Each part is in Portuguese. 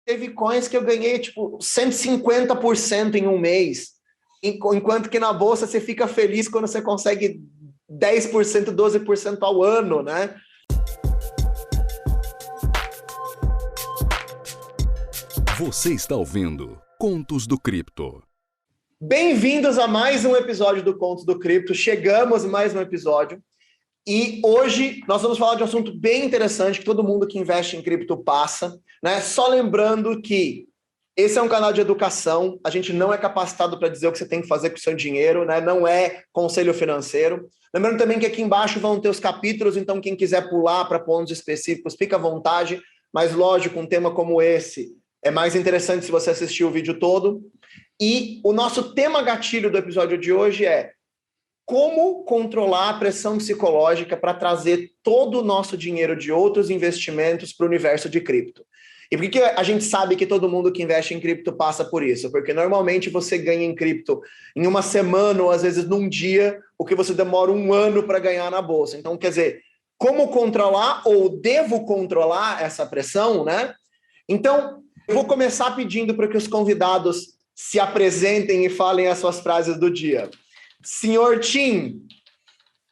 teve coins que eu ganhei, tipo, 150% em um mês, enquanto que na bolsa você fica feliz quando você consegue 10%, 12% ao ano, né? Você está ouvindo Contos do Cripto. Bem-vindos a mais um episódio do Contos do Cripto. Chegamos a mais um episódio. E hoje nós vamos falar de um assunto bem interessante que todo mundo que investe em cripto passa, né? Só lembrando que esse é um canal de educação, a gente não é capacitado para dizer o que você tem que fazer com o seu dinheiro, né? Não é conselho financeiro. Lembrando também que aqui embaixo vão ter os capítulos, então quem quiser pular para pontos específicos, fica à vontade, mas lógico, um tema como esse é mais interessante se você assistir o vídeo todo. E o nosso tema gatilho do episódio de hoje é como controlar a pressão psicológica para trazer todo o nosso dinheiro de outros investimentos para o universo de cripto. E por que a gente sabe que todo mundo que investe em cripto passa por isso? Porque normalmente você ganha em cripto em uma semana ou às vezes num dia, o que você demora um ano para ganhar na bolsa. Então, quer dizer, como controlar ou devo controlar essa pressão, né? Então, eu vou começar pedindo para que os convidados se apresentem e falem as suas frases do dia. Senhor Tim.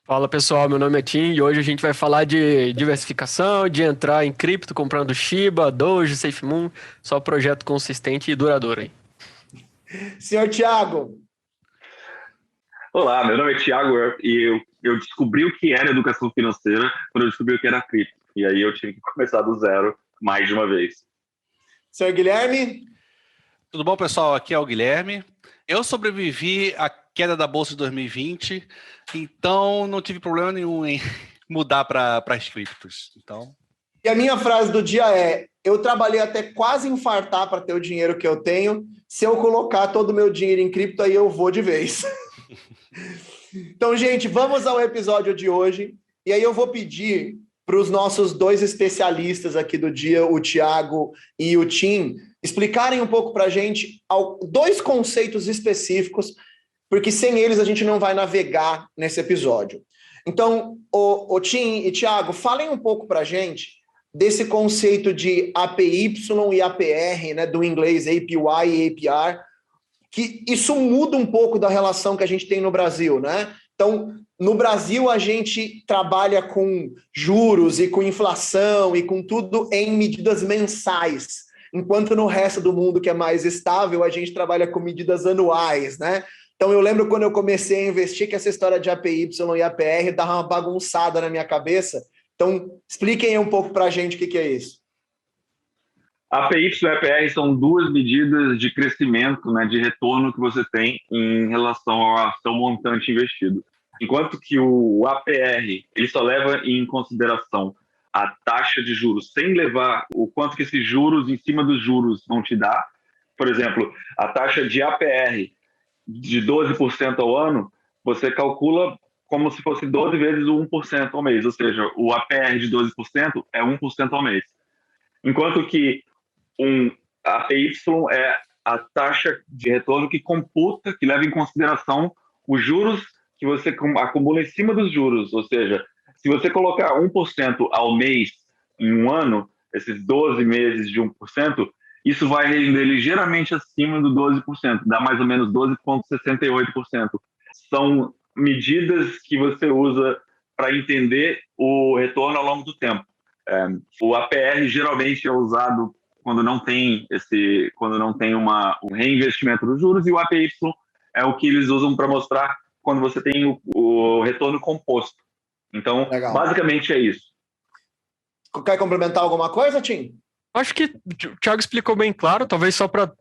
Fala pessoal, meu nome é Tim e hoje a gente vai falar de diversificação, de entrar em cripto comprando Shiba, Doge, SafeMoon, só projeto consistente e duradouro aí. Senhor Thiago. Olá, meu nome é Thiago e eu descobri o que era educação financeira quando eu descobri o que era cripto. E aí eu tive que começar do zero mais de uma vez. Senhor Guilherme. Tudo bom, pessoal? Aqui é o Guilherme. Eu sobrevivi à queda da Bolsa de 2020, então não tive problema nenhum em mudar para as criptos. Então... E a minha frase do dia é: eu trabalhei até quase infartar para ter o dinheiro que eu tenho. Se eu colocar todo o meu dinheiro em cripto, aí eu vou de vez. Então, gente, vamos ao episódio de hoje. E aí eu vou pedir para os nossos dois especialistas aqui do dia, o Thiago e o Tim, explicarem um pouco para a gente dois conceitos específicos, porque sem eles a gente não vai navegar nesse episódio. Então, o Tim e Thiago, falem um pouco para a gente desse conceito de APY e APR, né, do inglês APY e APR, que isso muda um pouco da relação que a gente tem no Brasil, né? Então, no Brasil, a gente trabalha com juros e com inflação e com tudo em medidas mensais, enquanto no resto do mundo, que é mais estável, a gente trabalha com medidas anuais, né? Então, eu lembro quando eu comecei a investir que essa história de APY e APR dava uma bagunçada na minha cabeça. Então, expliquem aí um pouco para a gente o que é isso. APY e APR são duas medidas de crescimento, né, de retorno que você tem em relação ao seu montante investido. Enquanto que o APR ele só leva em consideração a taxa de juros, sem levar o quanto que esses juros em cima dos juros vão te dar. Por exemplo, a taxa de APR de 12% ao ano, você calcula como se fosse 12 vezes o 1% ao mês, ou seja, o APR de 12% é 1% ao mês. Enquanto que a APY é a taxa de retorno que computa, que leva em consideração os juros que você acumula em cima dos juros. Ou seja, se você colocar 1% ao mês em um ano, esses 12 meses de 1%, isso vai render ligeiramente acima do 12%, dá mais ou menos 12,68%. São medidas que você usa para entender o retorno ao longo do tempo. O APR geralmente é usado quando não tem um reinvestimento dos juros, e o APY é o que eles usam para mostrar quando você tem o retorno composto. Então, legal. Basicamente é isso. Quer complementar alguma coisa, Tim? Acho que o Thiago explicou bem claro, talvez só para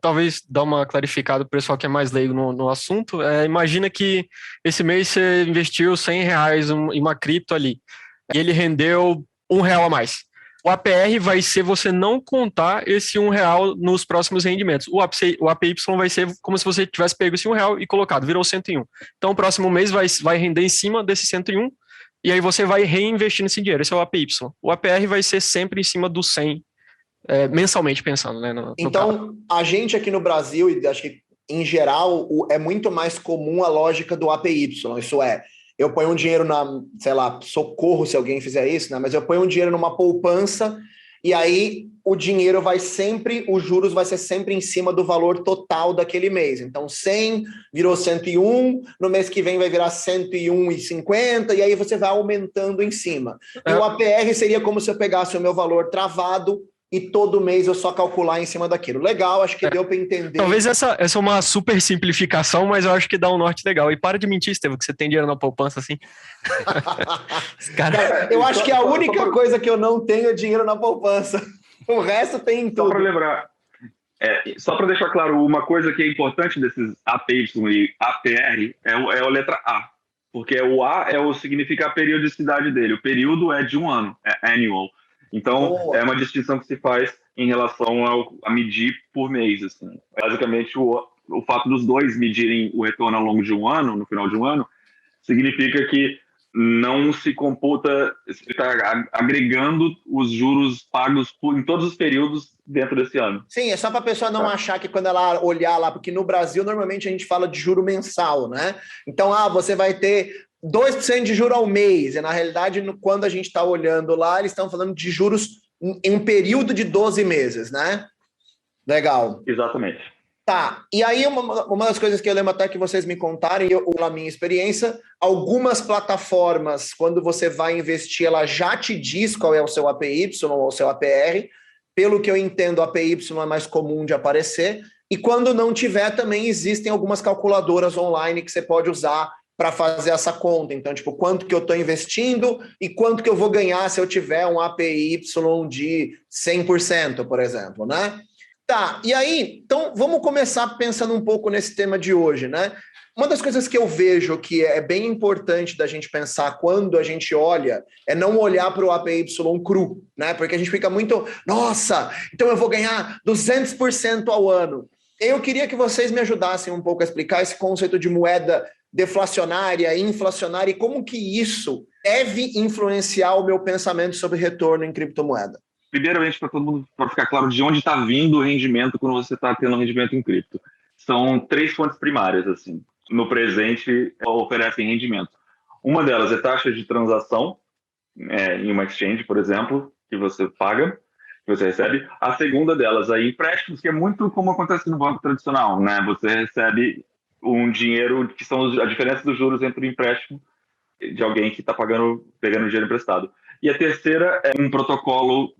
dar uma clarificada para o pessoal que é mais leigo no assunto. Imagina que esse mês você investiu R$100 em uma cripto ali, e ele rendeu R$1 a mais. O APR vai ser você não contar esse R$1 nos próximos rendimentos. O APY vai ser como se você tivesse pego esse R$1 e colocado, virou 101. Então, o próximo mês vai render em cima desse 101, e aí você vai reinvestir nesse dinheiro. Esse é o APY. O APR vai ser sempre em cima do 100, mensalmente pensando, né? Então, a gente aqui no Brasil, e acho que em geral, é muito mais comum a lógica do APY. Isso é, eu ponho um dinheiro na, sei lá, socorro se alguém fizer isso, né? Mas eu ponho um dinheiro numa poupança E aí o dinheiro os juros vai ser sempre em cima do valor total daquele mês. Então 100 virou 101, no mês que vem vai virar 101,50, e aí você vai aumentando em cima. E o APR seria como se eu pegasse o meu valor travado e todo mês eu só calcular em cima daquilo. Legal, acho que deu para entender. Talvez essa é uma super simplificação, mas eu acho que dá um norte legal. E para de mentir, Estevam, que você tem dinheiro na poupança assim. Cara, eu acho que a única coisa que eu não tenho é dinheiro na poupança. O resto tem em tudo. Só para lembrar, só para deixar claro, uma coisa que é importante desses APY e APR é a letra A. Porque o A significa a periodicidade dele. O período é de um ano, é annual. Então, é uma distinção que se faz em relação a medir por mês. Assim. Basicamente, o fato dos dois medirem o retorno ao longo de um ano, no final de um ano, significa que não se computa, está agregando os juros pagos em todos os períodos dentro desse ano. Sim, é só para a pessoa não achar que quando ela olhar lá, porque no Brasil normalmente a gente fala de juro mensal, né? Então, você vai ter 2% de juro ao mês, e na realidade, quando a gente está olhando lá, eles estão falando de juros em um período de 12 meses, né? Legal. Exatamente. Tá, e aí uma das coisas que eu lembro até que vocês me contarem, na minha experiência, algumas plataformas, quando você vai investir, ela já te diz qual é o seu APY ou o seu APR. Pelo que eu entendo, o APY é mais comum de aparecer, e quando não tiver, também existem algumas calculadoras online que você pode usar para fazer essa conta. Então, tipo, quanto que eu estou investindo e quanto que eu vou ganhar se eu tiver um APY de 100%, por exemplo, né? Tá, e aí, então vamos começar pensando um pouco nesse tema de hoje, né? Uma das coisas que eu vejo que é bem importante da gente pensar quando a gente olha é não olhar para o APY cru, né? Porque a gente fica muito, nossa, então eu vou ganhar 200% ao ano. Eu queria que vocês me ajudassem um pouco a explicar esse conceito de moeda deflacionária, inflacionária, e como que isso deve influenciar o meu pensamento sobre retorno em criptomoeda. Primeiramente, para todo mundo, para ficar claro de onde está vindo o rendimento quando você está tendo um rendimento em cripto. São 3 fontes primárias, assim. No presente, oferecem rendimento. Uma delas é taxa de transação, em uma exchange, por exemplo, que você paga, que você recebe. A segunda delas é empréstimos, que é muito como acontece no banco tradicional, né? Você recebe um dinheiro, que são a diferença dos juros entre o empréstimo de alguém que está pegando dinheiro emprestado. E a terceira é um protocolo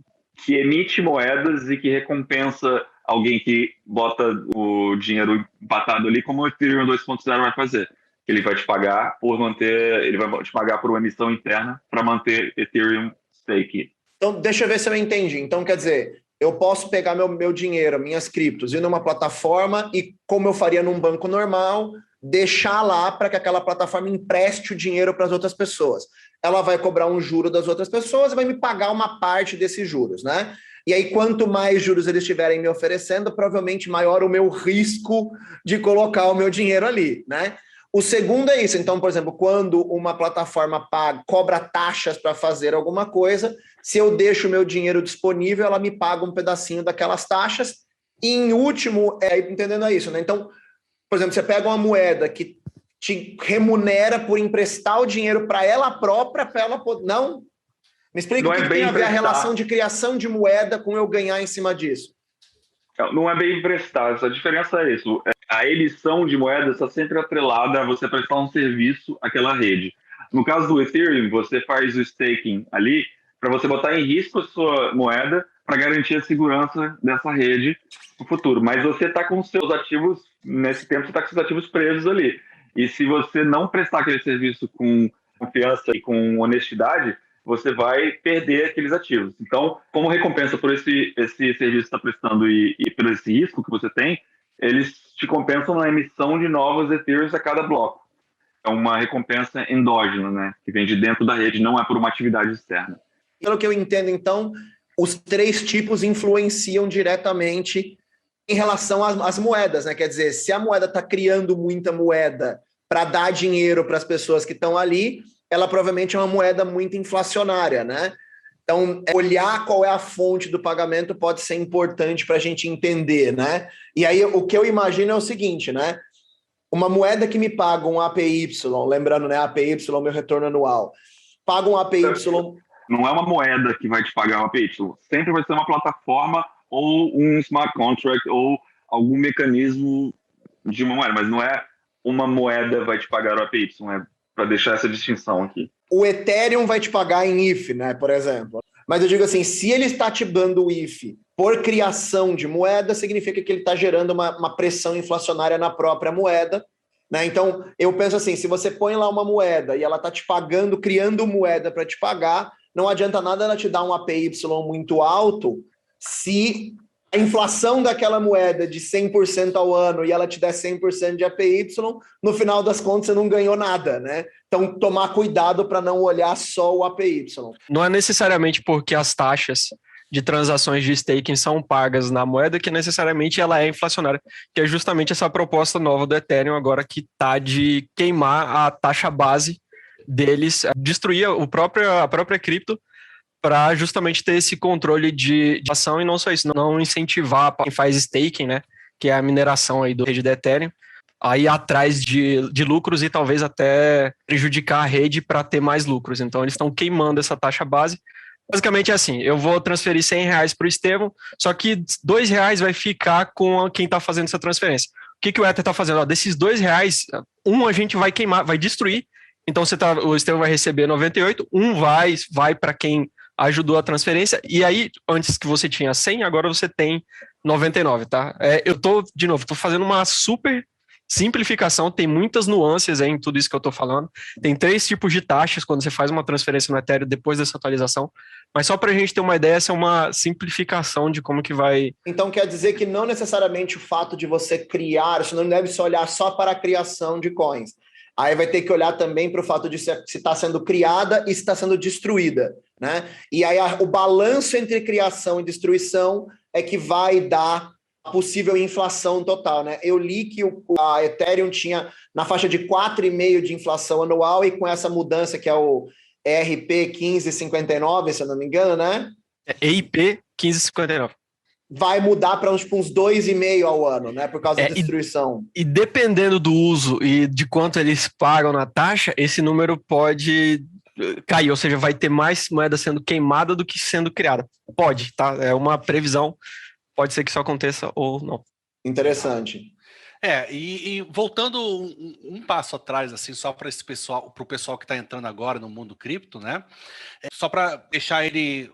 que emite moedas e que recompensa alguém que bota o dinheiro empatado ali, como o Ethereum 2.0 vai fazer. Ele vai te pagar ele vai te pagar por uma emissão interna para manter Ethereum stake. Então, deixa eu ver se eu entendi. Então, quer dizer, eu posso pegar meu dinheiro, minhas criptos, ir numa plataforma e, como eu faria num banco normal, deixar lá para que aquela plataforma empreste o dinheiro para as outras pessoas. Ela vai cobrar um juro das outras pessoas e vai me pagar uma parte desses juros, né? E aí, quanto mais juros eles estiverem me oferecendo, provavelmente maior o meu risco de colocar o meu dinheiro ali, né? O segundo é isso. Então, por exemplo, quando uma plataforma cobra taxas para fazer alguma coisa, se eu deixo o meu dinheiro disponível, ela me paga um pedacinho daquelas taxas. E, em último, entendendo isso, né? Então, por exemplo, você pega uma moeda que te remunera por emprestar o dinheiro para ela própria, para ela poder... Não? Me explica o que tem a ver a relação de criação de moeda com eu ganhar em cima disso. Não é bem emprestar, a diferença é isso. A emissão de moeda está sempre atrelada a você prestar um serviço àquela rede. No caso do Ethereum, você faz o staking ali para você botar em risco a sua moeda para garantir a segurança dessa rede no futuro. Mas você está com seus ativos, nesse tempo você está com seus ativos presos ali. E se você não prestar aquele serviço com confiança e com honestidade, você vai perder aqueles ativos. Então, como recompensa por esse serviço que você está prestando e por esse risco que você tem, eles te compensam na emissão de novos Ethereums a cada bloco. É uma recompensa endógena, né? Que vem de dentro da rede, não é por uma atividade externa. Pelo que eu entendo, então, os 3 tipos influenciam diretamente em relação às moedas, né? Quer dizer, se a moeda está criando muita moeda para dar dinheiro para as pessoas que estão ali, ela provavelmente é uma moeda muito inflacionária, né? Então, olhar qual é a fonte do pagamento pode ser importante para a gente entender, né? E aí, o que eu imagino é o seguinte, né? Uma moeda que me paga um APY, lembrando, né? APY, meu retorno anual, paga um APY... Não é uma moeda que vai te pagar o APY. Sempre vai ser uma plataforma ou um smart contract ou algum mecanismo de uma moeda, mas não é uma moeda vai te pagar o APY, é para deixar essa distinção aqui. O Ethereum vai te pagar em IF, né, por exemplo. Mas eu digo assim, se ele está te dando o IF por criação de moeda, significa que ele está gerando uma pressão inflacionária na própria moeda, né? Então, eu penso assim, se você põe lá uma moeda e ela está te pagando, criando moeda para te pagar, não adianta nada ela te dar um APY muito alto se a inflação daquela moeda de 100% ao ano e ela te der 100% de APY, no final das contas você não ganhou nada, né? Então, tomar cuidado para não olhar só o APY. Não é necessariamente porque as taxas de transações de staking são pagas na moeda que necessariamente ela é inflacionária, que é justamente essa proposta nova do Ethereum agora que está de queimar a taxa base deles, destruir a própria cripto para justamente ter esse controle de ação e não só isso, não incentivar quem faz staking, né, que é a mineração aí do rede do Ethereum, aí atrás de lucros e talvez até prejudicar a rede para ter mais lucros. Então eles estão queimando essa taxa base. Basicamente é assim, eu vou transferir R$100 para o Estevão, só que R$2 vai ficar com quem está fazendo essa transferência. O que o Ether está fazendo? Ó, desses R$2, a gente vai queimar, vai destruir, então o Estevão vai receber 98, vai para quem ajudou a transferência, e aí, antes que você tinha 100, agora você tem 99, tá? Eu tô fazendo uma super simplificação, tem muitas nuances aí em tudo isso que eu tô falando, tem 3 tipos de taxas quando você faz uma transferência no Ethereum depois dessa atualização, mas só pra gente ter uma ideia, essa é uma simplificação de como que vai... Então quer dizer que não necessariamente o fato de você criar, você não deve se olhar só para a criação de coins, aí vai ter que olhar também para o fato de se está sendo criada e se está sendo destruída, né? E aí o balanço entre criação e destruição é que vai dar a possível inflação total, né? Eu li que a Ethereum tinha na faixa de 4,5% de inflação anual e com essa mudança que é o ERP 1559, se eu não me engano, né? EIP 1559. Vai mudar para uns 2,5% ao ano, né? Por causa da destruição. E dependendo do uso e de quanto eles pagam na taxa, esse número pode cair, ou seja, vai ter mais moeda sendo queimada do que sendo criada. Pode, tá? É uma previsão, pode ser que isso aconteça ou não. Interessante. E voltando um passo atrás, assim, só para o pessoal que está entrando agora no mundo cripto, né? Só para deixar ele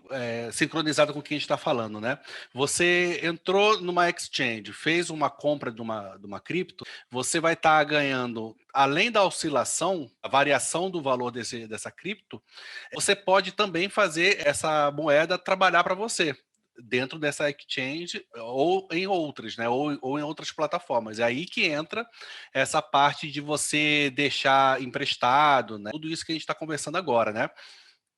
sincronizado com o que a gente está falando, né? Você entrou numa exchange, fez uma compra de uma cripto, você vai estar ganhando, além da oscilação, a variação do valor dessa cripto, você pode também fazer essa moeda trabalhar para você dentro dessa exchange ou em outras, né? Ou em outras plataformas. É aí que entra essa parte de você deixar emprestado, né? Tudo isso que a gente está conversando agora, né?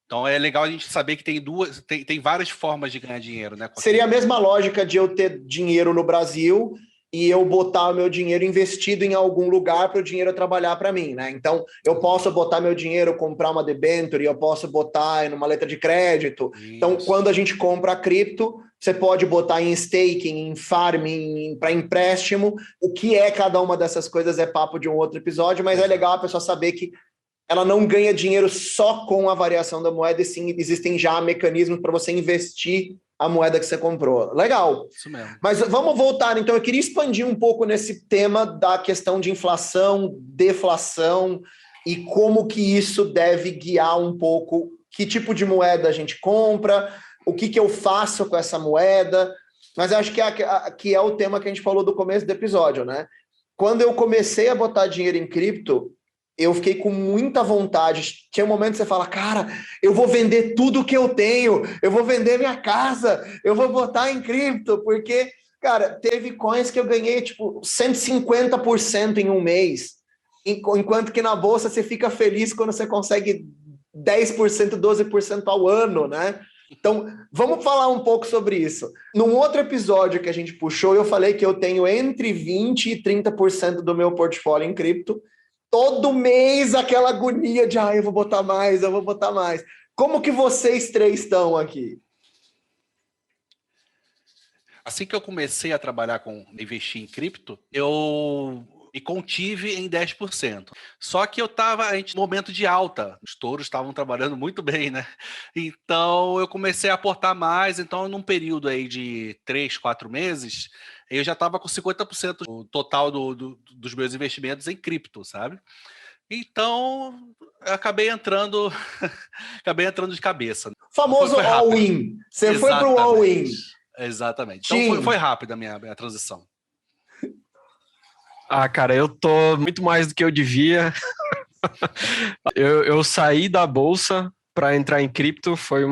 Então é legal a gente saber que tem várias formas de ganhar dinheiro, né? Seria a mesma lógica de eu ter dinheiro no Brasil e eu botar o meu dinheiro investido em algum lugar para o dinheiro trabalhar para mim, né? Então, eu posso botar meu dinheiro, comprar uma debenture, eu posso botar em uma letra de crédito. Isso. Então, quando a gente compra a cripto, você pode botar em staking, em farming, para empréstimo. O que é cada uma dessas coisas é papo de um outro episódio, mas é legal a pessoa saber que ela não ganha dinheiro só com a variação da moeda, e sim existem já mecanismos para você investir a moeda que você comprou. Legal. Isso mesmo. Mas vamos voltar, então. Eu queria expandir um pouco nesse tema da questão de inflação, deflação e como que isso deve guiar um pouco que tipo de moeda a gente compra, o que eu faço com essa moeda. Mas eu acho que é o tema que a gente falou do começo do episódio, né? Quando eu comecei a botar dinheiro em cripto, eu fiquei com muita vontade. Tinha um momento que você fala, cara, eu vou vender tudo que eu tenho, eu vou vender minha casa, eu vou botar em cripto, porque, cara, teve coins que eu ganhei, tipo, 150% em um mês, enquanto que na bolsa você fica feliz quando você consegue 10%, 12% ao ano, né? Então, vamos falar um pouco sobre isso. Num outro episódio que a gente puxou, eu falei que eu tenho entre 20% e 30% do meu portfólio em cripto. Todo mês aquela agonia de eu vou botar mais, eu vou botar mais. Como que vocês três estão aqui? Assim que eu comecei a trabalhar com investir em cripto, eu e contive em 10%. Só que a gente, no momento de alta, os touros estavam trabalhando muito bem, né? Então eu comecei a aportar mais, então num período aí de 3, 4 meses, eu já estava com 50% do total dos meus investimentos em cripto, sabe? Então, eu acabei entrando de cabeça. Famoso all-in. Você foi pro all-in. Exatamente. Então foi rápida a minha transição. Cara, eu tô muito mais do que eu devia. eu saí da bolsa para entrar em cripto, foi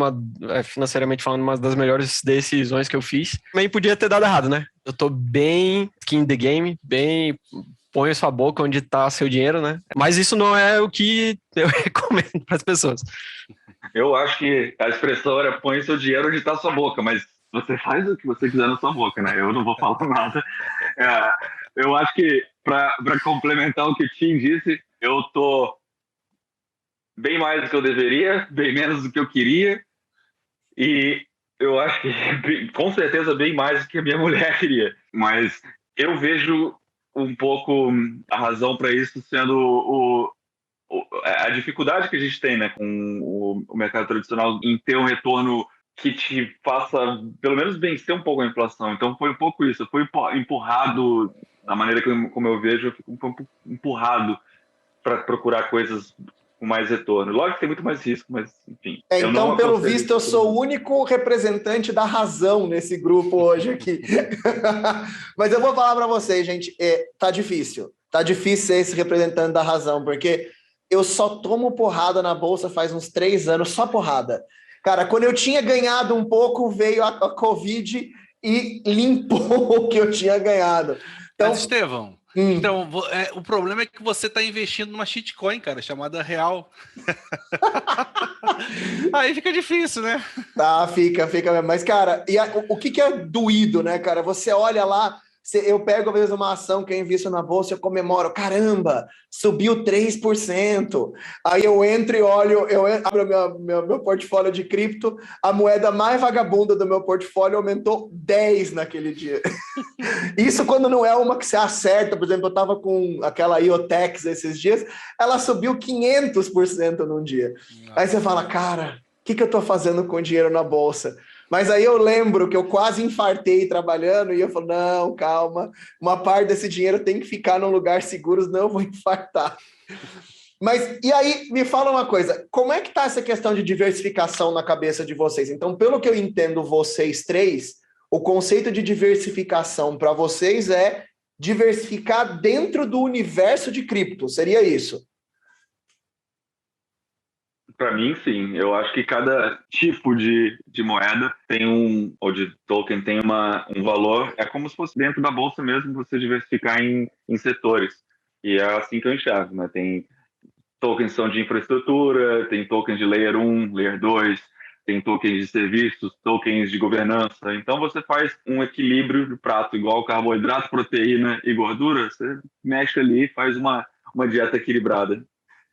financeiramente falando, uma das melhores decisões que eu fiz. Também podia ter dado errado, né? Eu tô bem skin the game, bem põe sua boca onde tá seu dinheiro, né? Mas isso não é o que eu recomendo para as pessoas. Eu acho que a expressão era põe seu dinheiro onde tá sua boca, mas você faz o que você quiser na sua boca, né? Eu não vou falar nada. Eu acho que, para complementar o que o Tim disse, eu tô bem mais do que eu deveria, bem menos do que eu queria, e eu acho que, com certeza, bem mais do que a minha mulher queria. Mas eu vejo um pouco a razão para isso sendo a dificuldade que a gente tem, né, com o mercado tradicional em ter um retorno que te faça, pelo menos, vencer um pouco a inflação. Então foi um pouco isso, eu fui empurrado, da maneira como eu vejo, eu fico um pouco empurrado para procurar coisas com mais retorno. Lógico que tem muito mais risco, mas enfim. Então, pelo visto, eu sou o único representante da razão nesse grupo hoje aqui. Mas eu vou falar para vocês, gente, tá difícil ser esse representante da razão, porque eu só tomo porrada na bolsa faz uns 3 anos, só porrada. Cara, quando eu tinha ganhado um pouco, veio a Covid e limpou o que eu tinha ganhado. Então, mas, Estevão, então, o problema é que você está investindo numa shitcoin, cara, chamada Real. Aí fica difícil, né? Tá, fica mesmo. Mas, cara, o que é doído, né, cara? Você olha lá, eu pego, às vezes, uma ação que eu invisto na bolsa, eu comemoro, caramba, subiu 3%. Aí eu entro e olho, eu abro meu portfólio de cripto, a moeda mais vagabunda do meu portfólio aumentou 10 naquele dia. Isso quando não é uma que você acerta. Por exemplo, eu estava com aquela IoTex esses dias, ela subiu 500% num dia. Aí você fala, cara, o que eu estou fazendo com dinheiro na bolsa? Mas aí eu lembro que eu quase infartei trabalhando e eu falo, não, calma, uma parte desse dinheiro tem que ficar num lugar seguro, senão eu vou infartar. Mas, e aí, me fala uma coisa, como é que está essa questão de diversificação na cabeça de vocês? Então, pelo que eu entendo vocês três, o conceito de diversificação para vocês é diversificar dentro do universo de cripto, seria isso? Para mim, sim. Eu acho que cada tipo de moeda tem ou de token tem um valor. É como se fosse dentro da bolsa mesmo você diversificar em setores. E é assim que eu enxergo, né? Tem tokens que são de infraestrutura, tem tokens de Layer 1, Layer 2, tem tokens de serviços, tokens de governança. Então você faz um equilíbrio de prato, igual carboidrato, proteína e gordura. Você mexe ali e faz uma dieta equilibrada.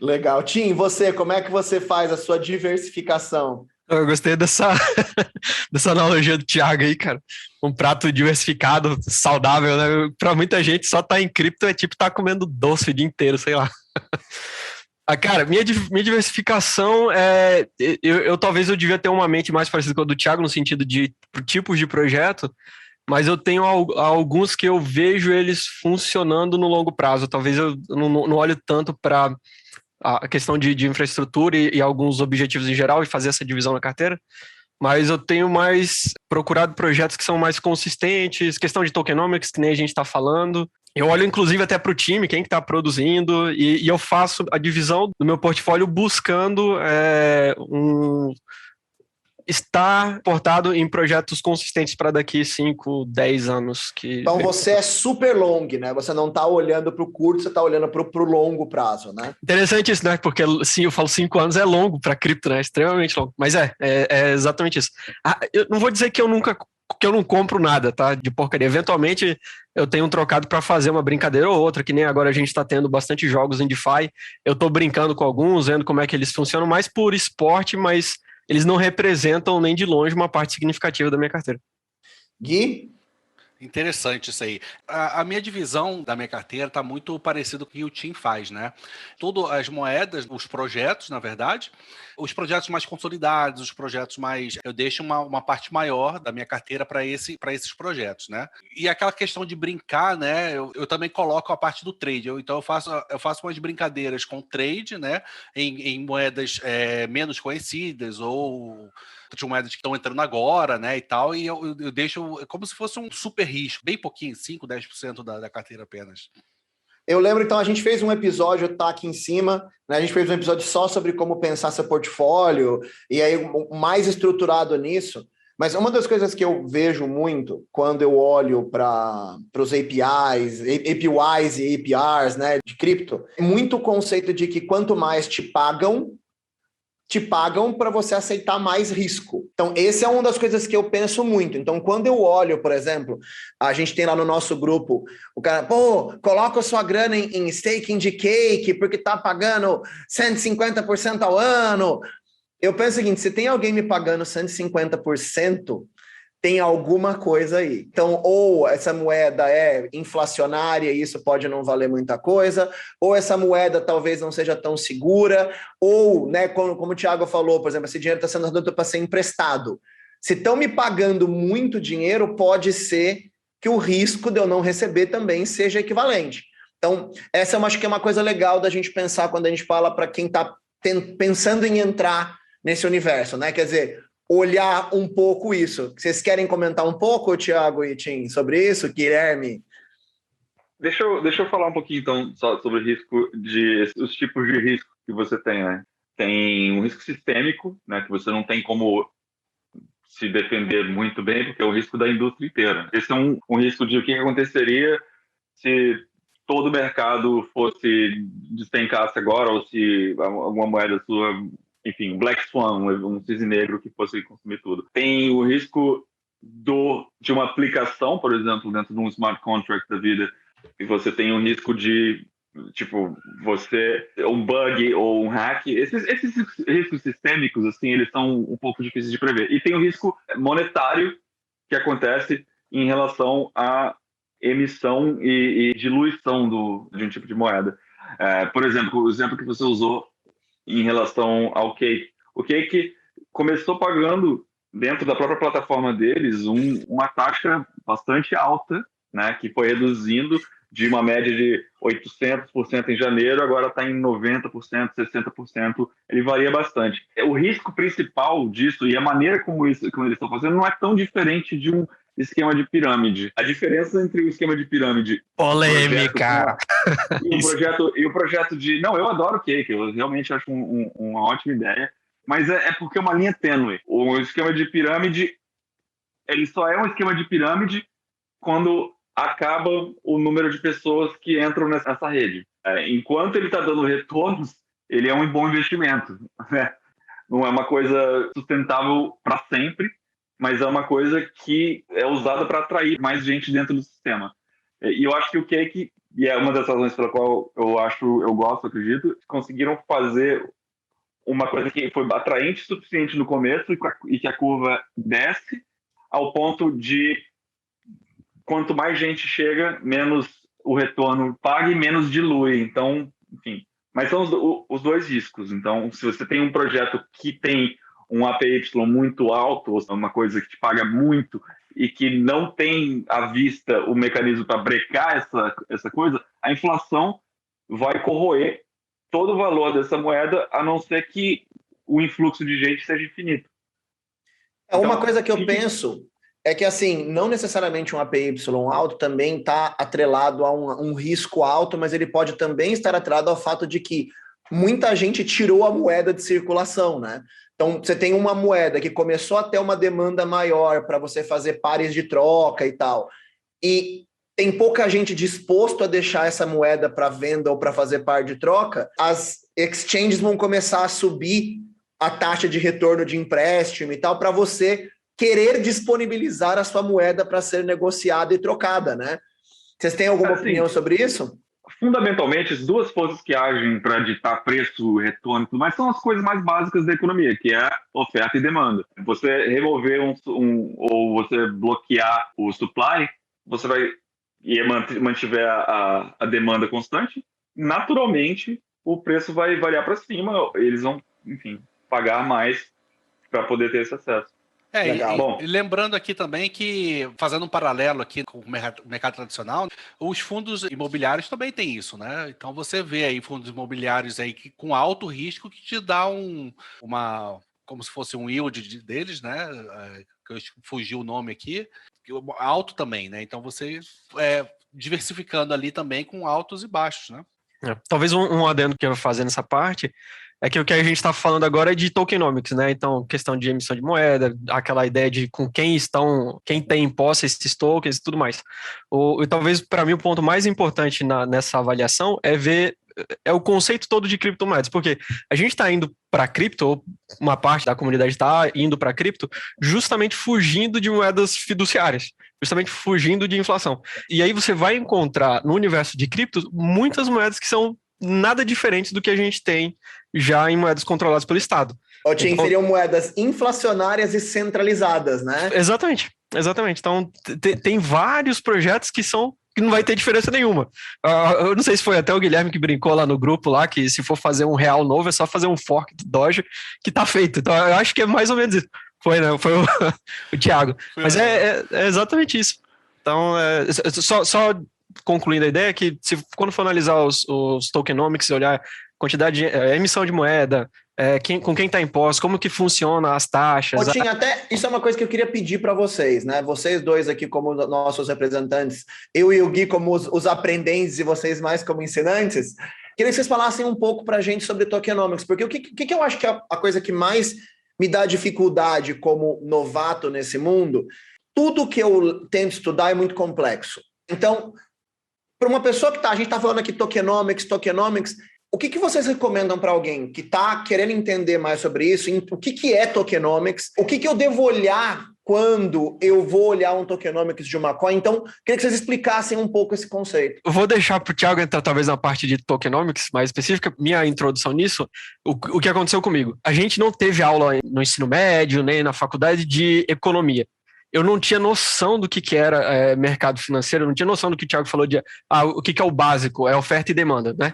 Legal. Tim, você, como é que você faz a sua diversificação? Eu gostei dessa analogia do Thiago aí, cara. Um prato diversificado, saudável, né? Para muita gente, só tá em cripto é tipo tá comendo doce o dia inteiro, sei lá. Cara, minha diversificação talvez eu devia ter uma mente mais parecida com a do Thiago, no sentido de tipos de projeto, mas eu tenho alguns que eu vejo eles funcionando no longo prazo. Talvez eu não olho tanto para a questão de infraestrutura e alguns objetivos em geral e fazer essa divisão na carteira, mas eu tenho mais procurado projetos que são mais consistentes, questão de tokenomics, que nem a gente está falando. Eu olho, inclusive, até para o time, quem que está produzindo, e eu faço a divisão do meu portfólio buscando estar portado em projetos consistentes para daqui 5, 10 anos. Então você é super long, né? Você não está olhando para o curto, você está olhando para o longo prazo, né? Interessante isso, né? Porque sim, eu falo 5 anos é longo para cripto, né? Extremamente longo. Mas é exatamente isso. Eu não vou dizer que eu não compro nada, tá? De porcaria. Eventualmente eu tenho um trocado para fazer uma brincadeira ou outra, que nem agora a gente está tendo bastante jogos em DeFi. Eu estou brincando com alguns, vendo como é que eles funcionam, mais por esporte, mas eles não representam nem de longe uma parte significativa da minha carteira. Gui? Interessante isso aí. A minha divisão da minha carteira está muito parecido com o que o Tim faz, né? Todas as moedas, os projetos, na verdade, os projetos mais consolidados, os projetos mais... Eu deixo uma parte maior da minha carteira para esses projetos, né? E aquela questão de brincar, né? Eu também coloco a parte do trade. Então eu faço umas brincadeiras com trade, né? Em moedas menos conhecidas ou de moedas que estão entrando agora, né, e tal, e eu deixo como se fosse um super risco, bem pouquinho, 5, 10% da carteira apenas. Eu lembro, então, a gente fez um episódio, tá aqui em cima, né? A gente fez um episódio só sobre como pensar seu portfólio, e aí mais estruturado nisso. Mas uma das coisas que eu vejo muito quando eu olho para os APIs e APRs, né, de cripto, é muito o conceito de que quanto mais te pagam para você aceitar mais risco. Então, essa é uma das coisas que eu penso muito. Então, quando eu olho, por exemplo, a gente tem lá no nosso grupo, o cara, coloca a sua grana em staking de Cake, porque tá pagando 150% ao ano. Eu penso o seguinte, se tem alguém me pagando 150%, tem alguma coisa aí. Então, ou essa moeda é inflacionária e isso pode não valer muita coisa, ou essa moeda talvez não seja tão segura, ou, né, como o Thiago falou, por exemplo, esse dinheiro está sendo dado para ser emprestado. Se estão me pagando muito dinheiro, pode ser que o risco de eu não receber também seja equivalente. Então, essa eu acho que é uma coisa legal da gente pensar quando a gente fala para quem está pensando em entrar nesse universo, né? Quer dizer, olhar um pouco isso. Vocês querem comentar um pouco, Thiago e Tim, sobre isso? Guilherme? Deixa eu falar um pouquinho, então, só sobre o risco os tipos de risco que você tem, né? Tem um risco sistêmico, né, que você não tem como se defender muito bem, porque é o risco da indústria inteira. Esse é um risco de o que aconteceria se todo o mercado despencasse agora, ou se alguma moeda sua, enfim, um Black Swan, um cisne negro que fosse consumir tudo. Tem o risco de uma aplicação, por exemplo, dentro de um smart contract da vida, e você tem um risco de, tipo, um bug ou um hack. Esses riscos sistêmicos, assim, eles são um pouco difíceis de prever. E tem o risco monetário que acontece em relação à emissão e diluição de um tipo de moeda. Por exemplo, o exemplo que você usou em relação ao Cake. O Cake começou pagando, dentro da própria plataforma deles, uma taxa bastante alta, né, que foi reduzindo de uma média de 800% em janeiro, agora está em 90%, 60%, ele varia bastante. O risco principal disso, e a maneira como eles estão fazendo, não é tão diferente de um esquema de pirâmide. A diferença entre o esquema de pirâmide... Polêmica! E o projeto de... Não, eu adoro o Cake, eu realmente acho uma ótima ideia, mas é porque é uma linha tênue. O esquema de pirâmide, ele só é um esquema de pirâmide quando acaba o número de pessoas que entram nessa rede. Enquanto ele está dando retornos, ele é um bom investimento, né? Não é uma coisa sustentável para sempre, mas é uma coisa que é usada para atrair mais gente dentro do sistema. E eu acho que o Cake, e é uma das razões pela qual acredito, conseguiram fazer uma coisa que foi atraente o suficiente no começo e que a curva desce ao ponto de quanto mais gente chega, menos o retorno paga e menos dilui. Então, enfim. Mas são os dois riscos. Então, se você tem um projeto que tem um APY muito alto, ou uma coisa que te paga muito e que não tem à vista o mecanismo para brecar essa coisa, a inflação vai corroer todo o valor dessa moeda, a não ser que o influxo de gente seja infinito. Uma coisa que eu penso é que, assim, não necessariamente um APY alto também está atrelado a um risco alto, mas ele pode também estar atrelado ao fato de que muita gente tirou a moeda de circulação, né? Então, você tem uma moeda que começou a ter uma demanda maior para você fazer pares de troca e tal, e tem pouca gente disposto a deixar essa moeda para venda ou para fazer par de troca, as exchanges vão começar a subir a taxa de retorno de empréstimo e tal, para você querer disponibilizar a sua moeda para ser negociada e trocada, né? Vocês têm alguma opinião sobre isso? Fundamentalmente, as duas forças que agem para ditar preço, retorno e tudo mais são as coisas mais básicas da economia, que é oferta e demanda. Você remover ou você bloquear o supply, você vai mantiver a demanda constante, naturalmente o preço vai variar para cima, eles vão, enfim, pagar mais para poder ter esse acesso. E lembrando aqui também que, fazendo um paralelo aqui com o mercado tradicional, os fundos imobiliários também têm isso, né? Então você vê aí fundos imobiliários aí com alto risco que te dá como se fosse um yield deles, né? Que eu fugiu o nome aqui, alto também, né? Então você diversificando ali também com altos e baixos, né? Talvez um adendo que eu vou fazer nessa parte é que o que a gente está falando agora é de tokenomics, né? Então, questão de emissão de moeda, aquela ideia de com quem tem em posse esses tokens e tudo mais. E talvez, para mim, o ponto mais importante nessa avaliação é ver o conceito todo de criptomoedas, porque a gente está indo para cripto, ou uma parte da comunidade está indo para cripto, justamente fugindo de moedas fiduciárias, justamente fugindo de inflação. E aí você vai encontrar no universo de cripto muitas moedas que são nada diferentes do que a gente tem já em moedas controladas pelo Estado. Então, seriam moedas inflacionárias e centralizadas, né? Exatamente. Então, tem vários projetos que não vai ter diferença nenhuma. Eu não sei se foi até o Guilherme que brincou lá no grupo lá, que se for fazer um real novo, é só fazer um fork do Doge, que tá feito. Então, eu acho que é mais ou menos isso. Foi, né? Foi o Thiago. Mas é exatamente isso. Então, só concluindo a ideia, que quando for analisar os tokenomics, olhar quantidade de emissão de moeda, com quem está em posse, como que funciona as taxas. Até isso é uma coisa que eu queria pedir para vocês, né? Vocês dois aqui como nossos representantes, eu e o Gui como os aprendentes e vocês mais como ensinantes, queria que vocês falassem um pouco para a gente sobre tokenomics, porque o que eu acho que é a coisa que mais me dá dificuldade como novato nesse mundo, tudo que eu tento estudar é muito complexo. Então, para uma pessoa a gente está falando aqui tokenomics, o que vocês recomendam para alguém que está querendo entender mais sobre isso? O que é tokenomics? O que eu devo olhar quando eu vou olhar um tokenomics de uma coin? Então, queria que vocês explicassem um pouco esse conceito. Eu vou deixar para o Thiago entrar talvez na parte de tokenomics mais específica, minha introdução nisso, o que aconteceu comigo. A gente não teve aula no ensino médio, nem na faculdade de economia. Eu não tinha noção do que era mercado financeiro, eu não tinha noção do que o Thiago falou de o que é o básico, é oferta e demanda, né?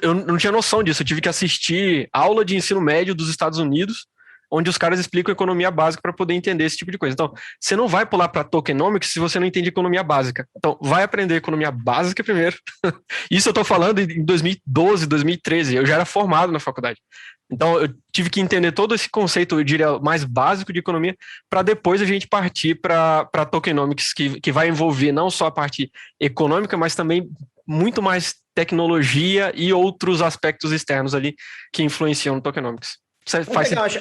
Eu não tinha noção disso, eu tive que assistir aula de ensino médio dos Estados Unidos, onde os caras explicam economia básica para poder entender esse tipo de coisa. Então, você não vai pular para tokenomics se você não entende economia básica. Então, vai aprender economia básica primeiro. Isso eu estou falando em 2012, 2013, eu já era formado na faculdade. Então, eu tive que entender todo esse conceito, eu diria, mais básico de economia, para depois a gente partir para tokenomics, que vai envolver não só a parte econômica, mas também muito mais tecnologia e outros aspectos externos ali que influenciam no tokenomics.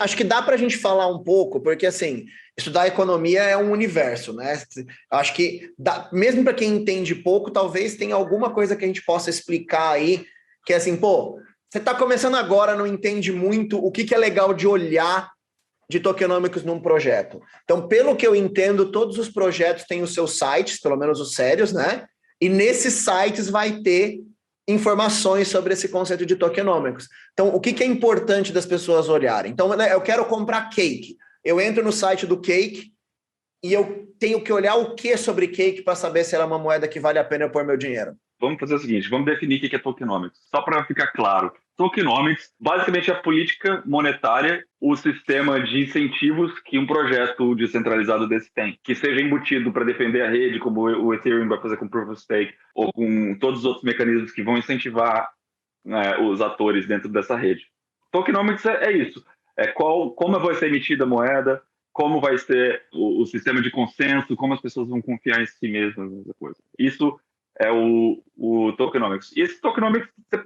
Acho que dá para a gente falar um pouco, porque assim, estudar economia é um universo, né? Acho que mesmo para quem entende pouco, talvez tenha alguma coisa que a gente possa explicar aí, que é assim, você está começando agora, não entende muito o que é legal de olhar de tokenomics num projeto. Então, pelo que eu entendo, todos os projetos têm os seus sites, pelo menos os sérios, né? E nesses sites vai ter informações sobre esse conceito de tokenomics. Então, o que é importante das pessoas olharem? Então, eu quero comprar Cake. Eu entro no site do Cake e eu tenho que olhar o que sobre Cake para saber se ela é uma moeda que vale a pena eu pôr meu dinheiro. Vamos fazer o seguinte, vamos definir o que é tokenomics. Só para ficar claro, tokenomics basicamente é a política monetária, o sistema de incentivos que um projeto descentralizado desse tem, que seja embutido para defender a rede, como o Ethereum vai fazer com Proof of Stake, ou com todos os outros mecanismos que vão incentivar, né, os atores dentro dessa rede. Tokenomics é isso, como vai ser emitida a moeda, como vai ser o sistema de consenso, como as pessoas vão confiar em si mesmas, essa coisa. Isso é o tokenomics. E esse tokenomics você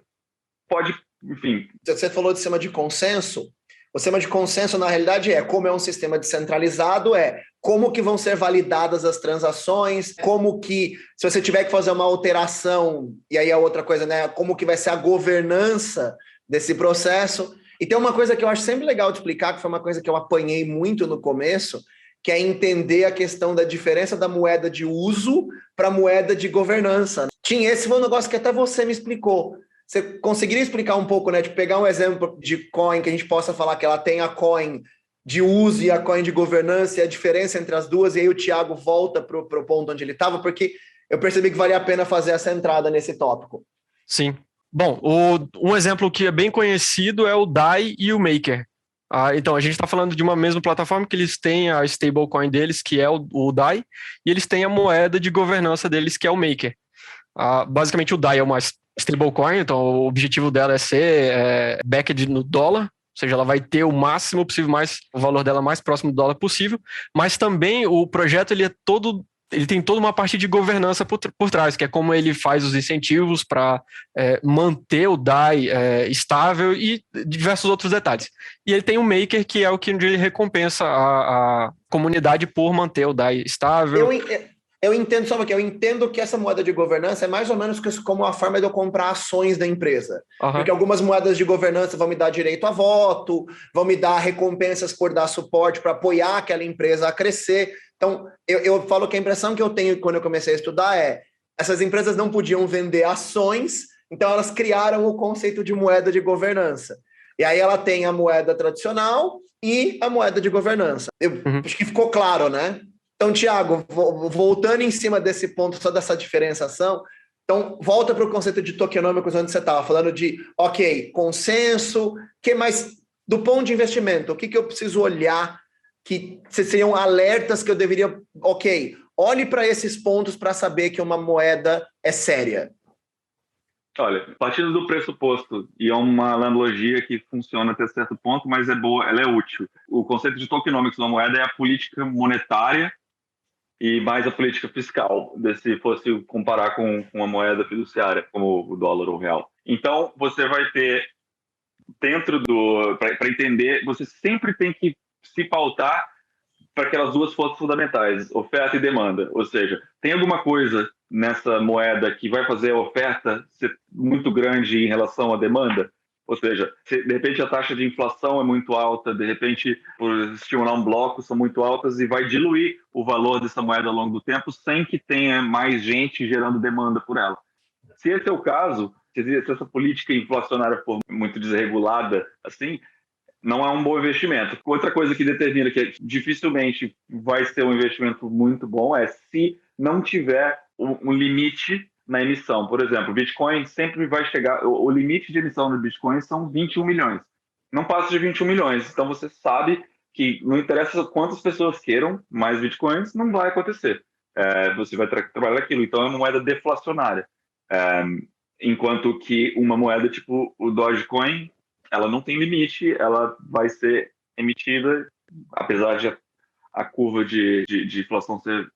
pode, enfim... Você falou de sistema de consenso. O sistema de consenso, na realidade, como é um sistema descentralizado, como que vão ser validadas as transações, como que, se você tiver que fazer uma alteração, e aí a outra coisa, né, como que vai ser a governança desse processo. E tem uma coisa que eu acho sempre legal de explicar, que foi uma coisa que eu apanhei muito no começo, que é entender a questão da diferença da moeda de uso para a moeda de governança. Esse foi um negócio que até você me explicou. Você conseguiria explicar um pouco, né, de pegar um exemplo de coin que a gente possa falar que ela tem a coin de uso e a coin de governança e a diferença entre as duas, e aí o Thiago volta para o ponto onde ele estava, porque eu percebi que valia a pena fazer essa entrada nesse tópico. Sim. Bom, um exemplo que é bem conhecido é o DAI e o Maker. Então, a gente está falando de uma mesma plataforma que eles têm a stablecoin deles, que é o DAI, e eles têm a moeda de governança deles, que é o Maker. Basicamente, o DAI é uma stablecoin, então o objetivo dela é ser backed no dólar, ou seja, ela vai ter o máximo possível, o valor dela mais próximo do dólar possível, mas também o projeto ele tem toda uma parte de governança por trás, que é como ele faz os incentivos para manter o DAI estável e diversos outros detalhes. E ele tem o Maker, que é o que ele recompensa a comunidade por manter o DAI estável. Eu entendo, só que eu entendo que essa moeda de governança é mais ou menos como uma forma de eu comprar ações da empresa. Uhum. Porque algumas moedas de governança vão me dar direito a voto, vão me dar recompensas por dar suporte para apoiar aquela empresa a crescer. Então, eu falo que a impressão que eu tenho quando eu comecei a estudar essas empresas não podiam vender ações, então elas criaram o conceito de moeda de governança. E aí ela tem a moeda tradicional e a moeda de governança. Acho que ficou claro, né? Então, Thiago, voltando em cima desse ponto, só dessa diferenciação, então volta para o conceito de tokenômicos, onde você estava falando de, consenso, que mais, do ponto de investimento, o que eu preciso olhar, que seriam alertas que eu deveria, olhe para esses pontos para saber que uma moeda é séria. Olha, partindo do pressuposto, e é uma analogia que funciona até certo ponto, mas é boa, ela é útil. O conceito de tokenomics da moeda é a política monetária e mais a política fiscal, se fosse comparar com uma moeda fiduciária, como o dólar ou o real. Então, você vai ter, para entender, você sempre tem que se pautar para aquelas duas forças fundamentais, oferta e demanda. Ou seja, tem alguma coisa nessa moeda que vai fazer a oferta ser muito grande em relação à demanda? Ou seja, se de repente a taxa de inflação é muito alta, de repente, por estimular um bloco, são muito altas e vai diluir o valor dessa moeda ao longo do tempo sem que tenha mais gente gerando demanda por ela. Se esse é o caso, se essa política inflacionária for muito desregulada, assim, não é um bom investimento. Outra coisa que determina que dificilmente vai ser um investimento muito bom é se não tiver um limite na emissão. Por exemplo, o Bitcoin sempre vai chegar... O limite de emissão do Bitcoin são 21 milhões. Não passa de 21 milhões. Então, você sabe que não interessa quantas pessoas queiram mais Bitcoins, não vai acontecer. Você vai trabalhar aquilo. Então, é uma moeda deflacionária. Enquanto que uma moeda tipo o Dogecoin, ela não tem limite, ela vai ser emitida, apesar de a curva de inflação ser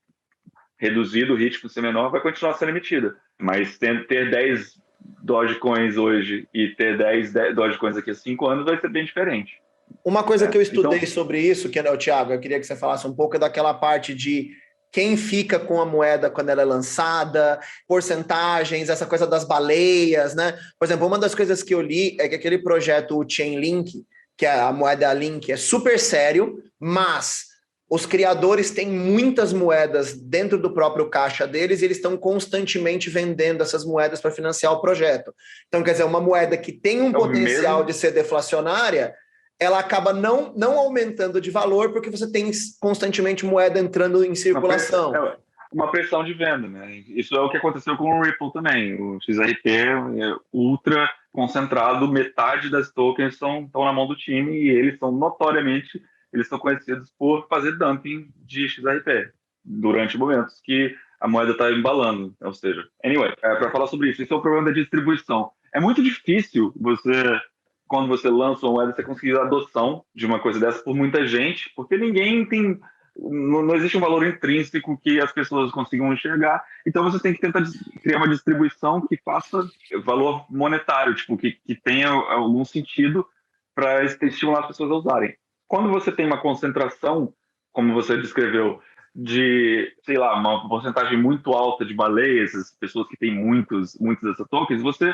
reduzida, o ritmo ser menor, vai continuar sendo emitida. Mas ter 10 Dogecoins hoje e ter 10 Dogecoins daqui a 5 anos vai ser bem diferente. Uma coisa que eu estudei sobre isso, Thiago, eu queria que você falasse um pouco daquela parte de quem fica com a moeda quando ela é lançada, porcentagens, essa coisa das baleias, né? Por exemplo, uma das coisas que eu li é que aquele projeto, o Chainlink, que é a moeda Link, é super sério, mas os criadores têm muitas moedas dentro do próprio caixa deles e eles estão constantemente vendendo essas moedas para financiar o projeto. Então, quer dizer, uma moeda que tem um potencial de ser deflacionária, ela acaba não aumentando de valor porque você tem constantemente moeda entrando em circulação. Uma pressão de venda, né? Isso é o que aconteceu com o Ripple também. O XRP é ultra concentrado, metade das tokens estão na mão do time e eles são notoriamente, eles são conhecidos por fazer dumping de XRP durante momentos que a moeda está embalando. Ou seja, para falar sobre isso, esse é o problema da distribuição. É muito difícil quando você lança uma moeda, você conseguir a adoção de uma coisa dessa por muita gente, porque ninguém tem... Não existe um valor intrínseco que as pessoas consigam enxergar, então você tem que tentar criar uma distribuição que faça valor monetário, tipo, que tenha algum sentido para estimular as pessoas a usarem. Quando você tem uma concentração, como você descreveu, de, sei lá, uma porcentagem muito alta de baleias, as pessoas que têm muitos dessas tokens, você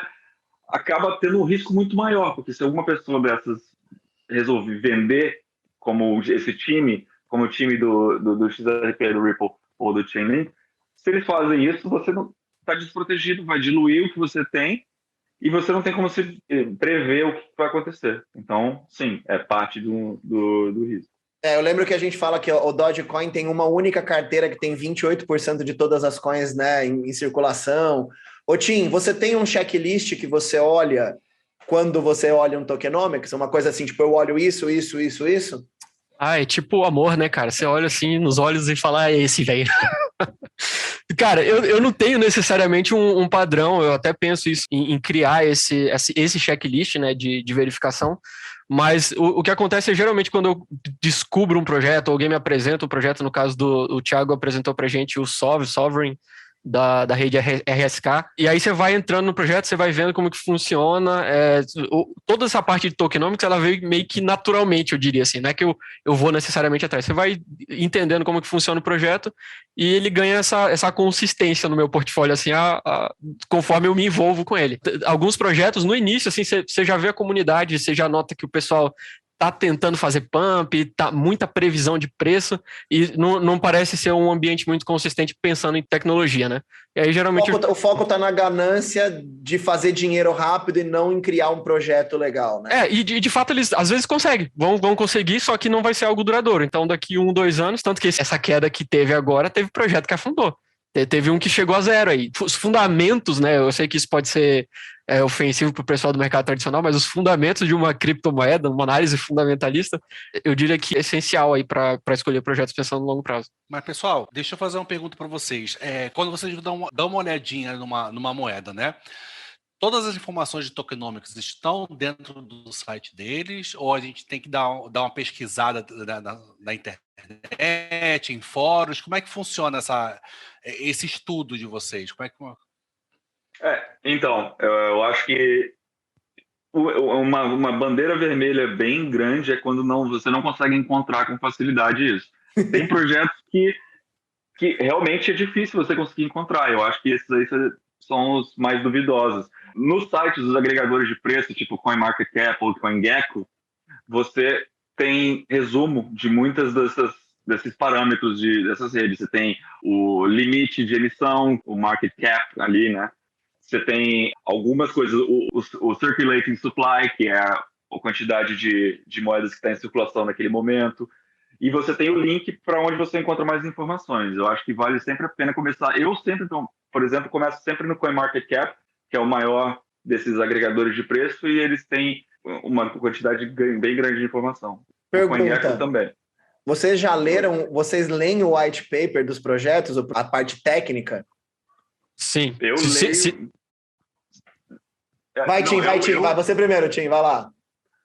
acaba tendo um risco muito maior, porque se alguma pessoa dessas resolve vender como esse time, como o time do XRP, do Ripple ou do Chainlink, se eles fazem isso, você não está desprotegido, vai diluir o que você tem e você não tem como se prever o que vai acontecer. Então, sim, é parte do risco. Eu lembro que a gente fala que o Dogecoin tem uma única carteira que tem 28% de todas as coins, né, em circulação. Ô, Tim, você tem um checklist que você olha quando você olha um tokenomics? Uma coisa assim, tipo, eu olho isso? É tipo o amor, né, cara? Você olha assim nos olhos e fala, é esse, velho. Cara, eu não tenho necessariamente um padrão, eu até penso isso em criar esse checklist, né, de verificação, mas o que acontece é geralmente quando eu descubro um projeto, alguém me apresenta um projeto, no caso o Thiago apresentou pra gente o Sovereign, da rede RSK, e aí você vai entrando no projeto, você vai vendo como que funciona, toda essa parte de tokenomics, ela veio meio que naturalmente, eu diria assim, não é que eu vou necessariamente atrás, você vai entendendo como que funciona o projeto, e ele ganha essa consistência no meu portfólio, assim, conforme eu me envolvo com ele. Alguns projetos, no início, assim, você já vê a comunidade, você já nota que o pessoal tá tentando fazer pump, tá muita previsão de preço e não parece ser um ambiente muito consistente pensando em tecnologia, né? E aí geralmente o foco tá na ganância de fazer dinheiro rápido e não em criar um projeto legal, né? E de fato eles às vezes conseguem, vão conseguir, só que não vai ser algo duradouro. Então daqui 1-2 anos, tanto que essa queda que teve agora, teve projeto que afundou. Teve um que chegou a zero aí. Os fundamentos, né? Eu sei que isso pode ser ofensivo para o pessoal do mercado tradicional, mas os fundamentos de uma criptomoeda, uma análise fundamentalista, eu diria que é essencial aí para escolher projetos pensando no longo prazo. Mas, pessoal, deixa eu fazer uma pergunta para vocês. Quando vocês dão uma olhadinha numa moeda, né? Todas as informações de tokenomics estão dentro do site deles, ou a gente tem que dar uma pesquisada na internet, em fóruns? Como é que funciona esse estudo de vocês? Como é que... Então, eu acho que uma bandeira vermelha bem grande é quando você não consegue encontrar com facilidade isso. Tem projetos que realmente é difícil você conseguir encontrar. Eu acho que esses aí são os mais duvidosos. Nos sites dos agregadores de preço, tipo CoinMarketCap ou CoinGecko, você tem resumo de muitas desses parâmetros dessas redes. Você tem o limite de emissão, o market cap ali, né? Você tem algumas coisas, o circulating supply, que é a quantidade de moedas que está em circulação naquele momento. E você tem o link para onde você encontra mais informações. Eu acho que vale sempre a pena começar. Eu sempre, por exemplo, começo sempre no CoinMarketCap, que é o maior desses agregadores de preço, e eles têm uma quantidade bem grande de informação. Pergunta. O CoinGecko também. Vocês leem o white paper dos projetos, a parte técnica? Sim. Eu leio... Vai, Tim, vai. Você primeiro, Tim, vai lá.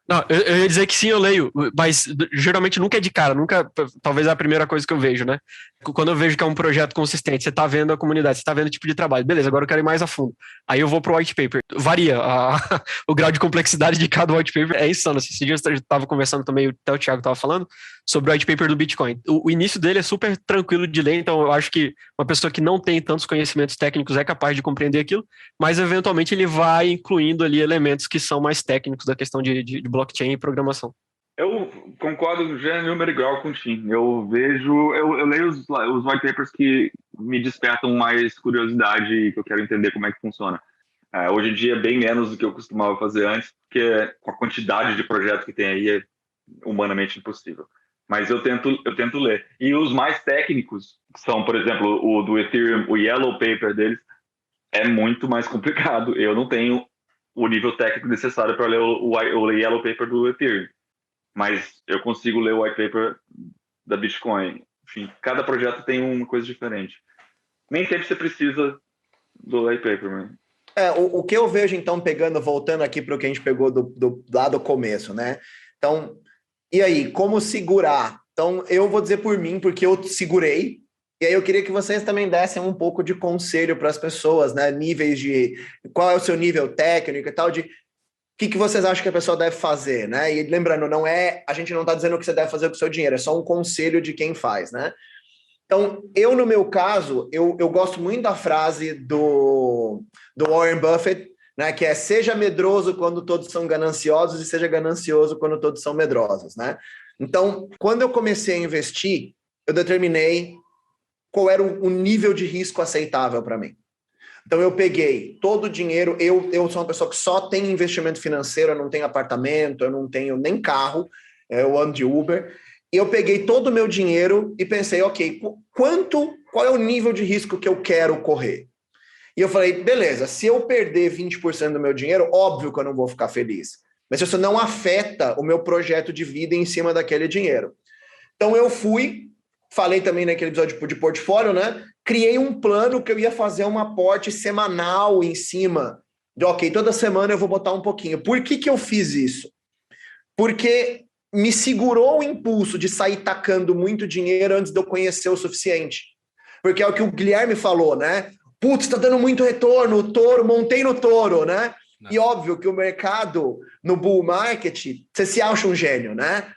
Não, eu ia dizer que sim, eu leio, mas geralmente nunca é de cara, talvez é a primeira coisa que eu vejo, né? Quando eu vejo que é um projeto consistente, você tá vendo a comunidade, você tá vendo o tipo de trabalho, beleza, agora eu quero ir mais a fundo. Aí eu vou pro white paper. Varia, o grau de complexidade de cada white paper é insano. Esse dia eu tava conversando também, até o Thiago tava falando, sobre o white paper do Bitcoin. O início dele é super tranquilo de ler, então eu acho que uma pessoa que não tem tantos conhecimentos técnicos é capaz de compreender aquilo, mas eventualmente ele vai incluindo ali elementos que são mais técnicos da questão de blockchain e programação. Eu concordo número e grau com o Tim. Eu leio os white papers que me despertam mais curiosidade e que eu quero entender como é que funciona. Hoje em dia, bem menos do que eu costumava fazer antes, porque com a quantidade de projetos que tem aí é humanamente impossível. Mas eu tento ler. E os mais técnicos são, por exemplo, o do Ethereum, o Yellow Paper deles, é muito mais complicado. Eu não tenho o nível técnico necessário para ler o Yellow Paper do Ethereum. Mas eu consigo ler o white paper da Bitcoin. Enfim, cada projeto tem uma coisa diferente. Nem sempre você precisa do white paper, né? O que eu vejo, então, voltando aqui para o que a gente pegou lá do começo, né? Então, e aí, como segurar? Então, eu vou dizer por mim, porque eu segurei, e aí eu queria que vocês também dessem um pouco de conselho para as pessoas, né? Níveis de... Qual é o seu nível técnico e tal, de... O que vocês acham que a pessoa deve fazer, né? E lembrando, a gente não está dizendo o que você deve fazer com o seu dinheiro, é só um conselho de quem faz, né? Então, no meu caso, eu gosto muito da frase do Warren Buffett, né? Que é: seja medroso quando todos são gananciosos e seja ganancioso quando todos são medrosos, né? Então, quando eu comecei a investir, eu determinei qual era o nível de risco aceitável para mim. Então, eu peguei todo o dinheiro, eu sou uma pessoa que só tem investimento financeiro, eu não tenho apartamento, eu não tenho nem carro, eu ando de Uber, E eu peguei todo o meu dinheiro e pensei, ok, qual é o nível de risco que eu quero correr? E eu falei, beleza, se eu perder 20% do meu dinheiro, óbvio que eu não vou ficar feliz. Mas isso não afeta o meu projeto de vida em cima daquele dinheiro. Então eu falei também naquele episódio de portfólio, né? Criei um plano que eu ia fazer um aporte semanal em cima de, ok, toda semana eu vou botar um pouquinho. Por que eu fiz isso? Porque me segurou o impulso de sair tacando muito dinheiro antes de eu conhecer o suficiente. Porque é o que o Guilherme falou, né? Putz, tá dando muito retorno, o touro, montei no touro, né? Não. E óbvio que o mercado, no bull market, você se acha um gênio, né?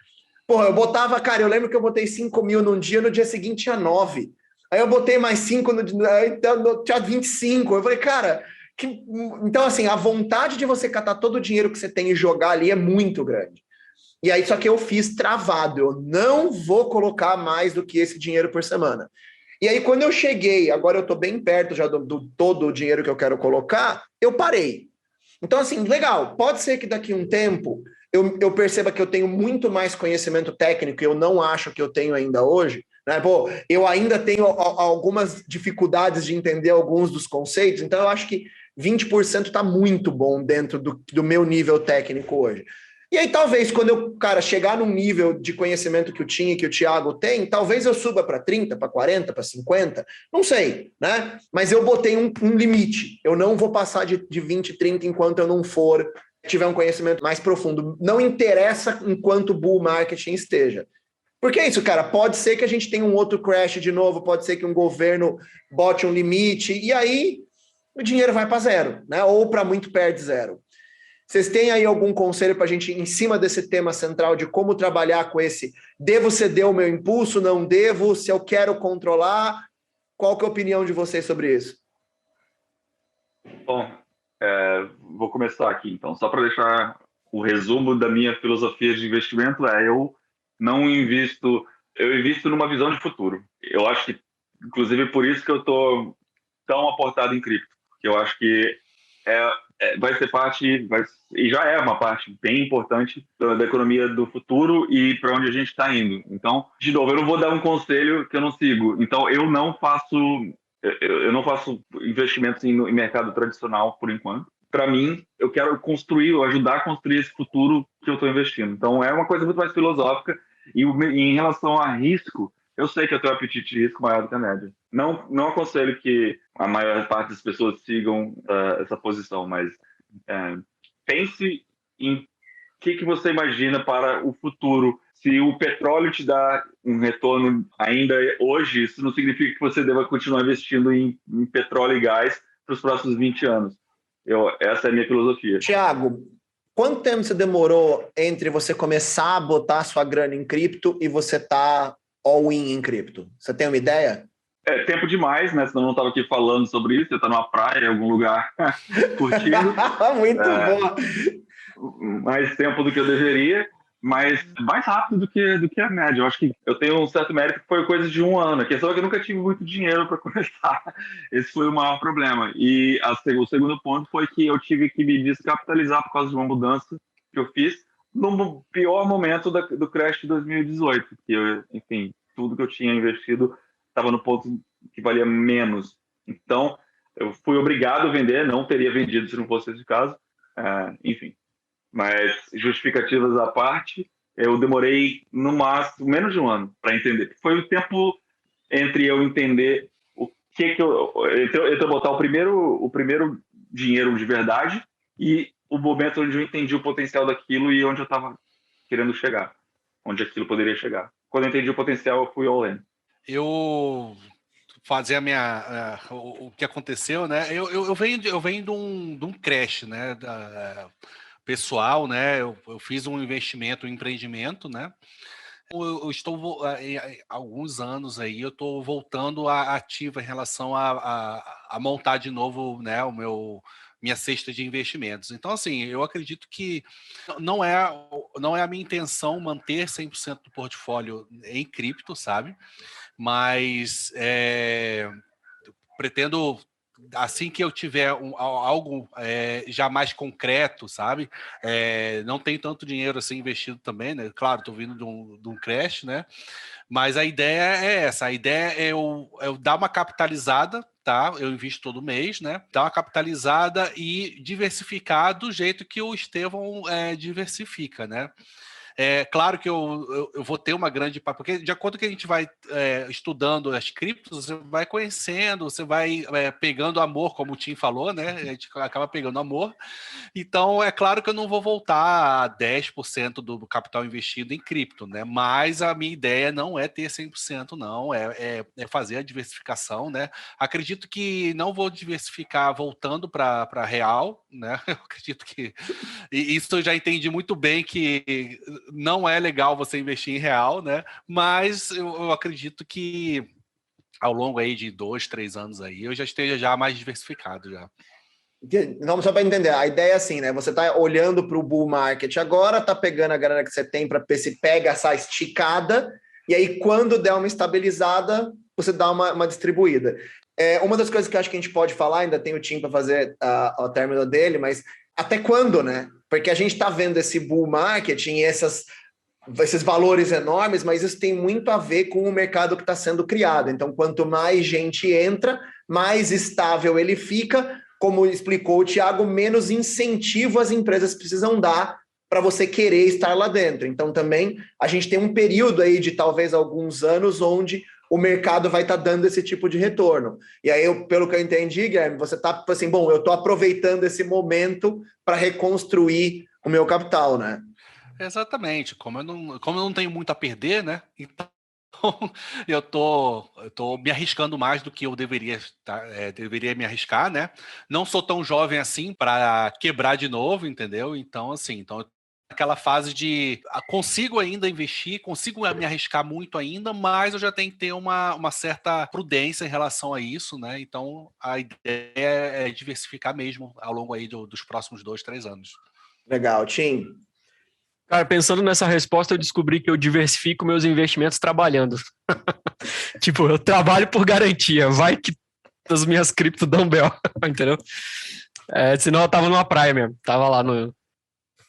Porra, eu botava, cara, eu lembro que eu botei 5 mil num dia, no dia seguinte tinha 9. Aí eu botei mais 5, então tinha 25. Eu falei, cara, então assim, a vontade de você catar todo o dinheiro que você tem e jogar ali é muito grande. E aí, só que eu fiz travado, eu não vou colocar mais do que esse dinheiro por semana. E aí, quando eu cheguei, agora eu estou bem perto já do todo o dinheiro que eu quero colocar, eu parei. Então, assim, legal, pode ser que daqui a um tempo eu perceba que eu tenho muito mais conhecimento técnico e eu não acho que eu tenho ainda hoje, né? Pô, eu ainda tenho algumas dificuldades de entender alguns dos conceitos, então eu acho que 20% está muito bom dentro do meu nível técnico hoje. E aí, talvez, quando eu, cara, chegar num nível de conhecimento que eu tinha e que o Thiago tem, talvez eu suba para 30, para 40, para 50, não sei, né? Mas eu botei um limite. Eu não vou passar de 20, 30 enquanto eu não tiver um conhecimento mais profundo. Não interessa enquanto o bull marketing esteja. Porque é isso, cara, pode ser que a gente tenha um outro crash de novo, pode ser que um governo bote um limite, e aí o dinheiro vai para zero, né? Ou para muito perto de zero. Vocês têm aí algum conselho para a gente, em cima desse tema central de como trabalhar com esse devo ceder o meu impulso, não devo, se eu quero controlar? Qual que é a opinião de vocês sobre isso? Bom, vou começar aqui, então. Só para deixar o resumo da minha filosofia de investimento eu não invisto, eu invisto numa visão de futuro. Eu acho que, inclusive, por isso que eu estou tão aportado em cripto. Eu acho que vai ser parte, e já é uma parte bem importante da economia do futuro e para onde a gente está indo. Então, de novo, eu não vou dar um conselho que eu não sigo. Então, eu não faço investimentos em mercado tradicional por enquanto. Para mim, eu quero ajudar a construir esse futuro que eu estou investindo. Então, é uma coisa muito mais filosófica. E em relação a risco, eu sei que eu tenho um apetite de risco maior do que a média. Não aconselho que a maior parte das pessoas sigam essa posição, mas pense em o que você imagina para o futuro. Se o petróleo te dá um retorno ainda hoje, isso não significa que você deva continuar investindo em petróleo e gás para os próximos 20 anos. Essa é a minha filosofia. Thiago, quanto tempo você demorou entre você começar a botar sua grana em cripto e você tá all-in em cripto? Você tem uma ideia? Tempo demais, né? Senão eu não estava aqui falando sobre isso. Você está numa praia, em algum lugar curtindo. Muito bom. Mais tempo do que eu deveria, mas mais rápido do que a média. Eu acho que eu tenho um certo mérito que foi coisa de 1 ano. A questão é que eu nunca tive muito dinheiro para começar. Esse foi o maior problema. E o segundo ponto foi que eu tive que me descapitalizar por causa de uma mudança que eu fiz no pior momento do crash de 2018. Que enfim, tudo que eu tinha investido estava no ponto que valia menos. Então, eu fui obrigado a vender, não teria vendido se não fosse esse caso. Enfim. Mas, justificativas à parte, eu demorei, no máximo, menos de 1 ano para entender. Foi o tempo entre eu entender o que eu botar o primeiro dinheiro de verdade e o momento onde eu entendi o potencial daquilo e onde eu estava querendo chegar, onde aquilo poderia chegar. Quando eu entendi o potencial, eu fui all in. Eu fazer o que aconteceu, né? Eu venho de um crash, né? Pessoal, né? Eu fiz um investimento, um empreendimento, né? Eu estou há alguns anos aí, eu estou voltando à ativa em relação a montar de novo, né? Minha cesta de investimentos. Então, assim, eu acredito que não é a minha intenção manter 100% do portfólio em cripto, sabe? Mas pretendo assim que eu tiver algo já mais concreto, sabe? Não tem tanto dinheiro assim investido também, né? Claro, estou vindo de um crash, né? Mas a ideia é essa. A ideia é eu dar uma capitalizada, tá? Eu invisto todo mês, né? Dar uma capitalizada e diversificar do jeito que o Estevão diversifica, né? Claro que eu vou ter uma grande... Porque de acordo com que a gente vai estudando as criptos, você vai conhecendo, você vai pegando amor, como o Tim falou, né? A gente acaba pegando amor. Então, é claro que eu não vou voltar a 10% do capital investido em cripto, né? Mas a minha ideia não é ter 100%, não. É fazer a diversificação, né? Acredito que não vou diversificar voltando para real, né? Eu acredito que... E isso eu já entendi muito bem que não é legal você investir em real, né? Mas eu acredito que ao longo aí de 2, 3 anos aí, eu já esteja já mais diversificado já. Não, só para entender, a ideia é assim, né? Você está olhando para o bull market agora, tá pegando a grana que você tem para ver se pega essa esticada, e aí quando der uma estabilizada, você dá uma distribuída. Uma das coisas que eu acho que a gente pode falar, ainda tem o Tim para fazer o término dele, mas até quando, né? Porque a gente está vendo esse bull market e esses valores enormes, mas isso tem muito a ver com o mercado que está sendo criado. Então, quanto mais gente entra, mais estável ele fica. Como explicou o Thiago, menos incentivo as empresas precisam dar para você querer estar lá dentro. Então, também, a gente tem um período aí de talvez alguns anos onde o mercado vai estar dando esse tipo de retorno. E aí, pelo que eu entendi, Guilherme, você está assim, bom, eu estou aproveitando esse momento para reconstruir o meu capital, né? Exatamente. Como eu não tenho muito a perder, né? Então, eu tô me arriscando mais do que eu deveria me arriscar, né? Não sou tão jovem assim para quebrar de novo, entendeu? Então, assim, aquela fase de consigo ainda investir, consigo me arriscar muito ainda, mas eu já tenho que ter uma certa prudência em relação a isso, né? Então, a ideia é diversificar mesmo ao longo aí dos próximos 2, 3 anos. Legal, Tim. Cara, pensando nessa resposta, eu descobri que eu diversifico meus investimentos trabalhando. Tipo, eu trabalho por garantia. Vai que as minhas cripto dão B.O., entendeu? Senão eu tava numa praia mesmo. Tava lá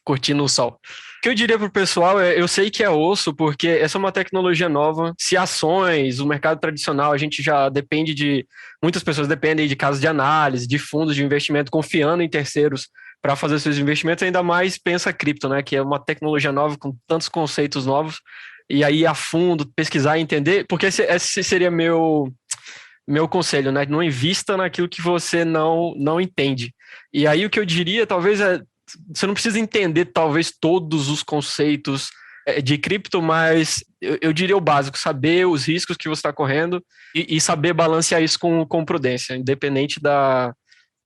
curtindo o sol. O que eu diria pro pessoal eu sei que é osso, porque essa é uma tecnologia nova. Se ações, o mercado tradicional, a gente já depende muitas pessoas dependem de casas de análise, de fundos de investimento, confiando em terceiros para fazer seus investimentos, ainda mais pensa cripto, né? Que é uma tecnologia nova com tantos conceitos novos, e aí a fundo, pesquisar e entender, porque esse seria meu conselho, né? Não invista naquilo que você não entende. E aí o que eu diria, talvez, você não precisa entender, talvez, todos os conceitos de cripto, mas eu diria o básico, saber os riscos que você está correndo e saber balancear isso com prudência, independente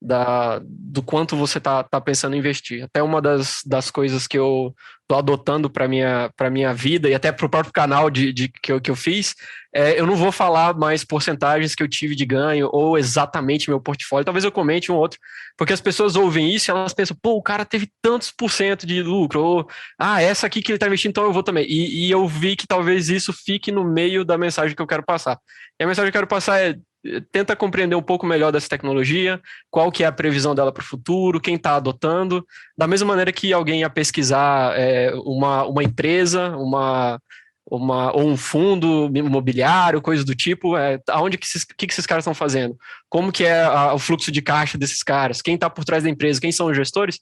do quanto você está pensando em investir. Até uma das coisas que eu estou adotando para minha vida e até para o próprio canal que eu fiz, eu não vou falar mais porcentagens que eu tive de ganho ou exatamente meu portfólio. Talvez eu comente um outro, porque as pessoas ouvem isso e elas pensam, pô, o cara teve tantos % de lucro, ou essa aqui que ele está investindo, então eu vou também. E eu vi que talvez isso fique no meio da mensagem que eu quero passar. E a mensagem que eu quero passar tenta compreender um pouco melhor dessa tecnologia, qual que é a previsão dela para o futuro, quem está adotando, da mesma maneira que alguém ia pesquisar uma empresa, ou um fundo imobiliário, coisa do tipo, aonde que esses caras estão fazendo, como que é o fluxo de caixa desses caras, quem está por trás da empresa, quem são os gestores.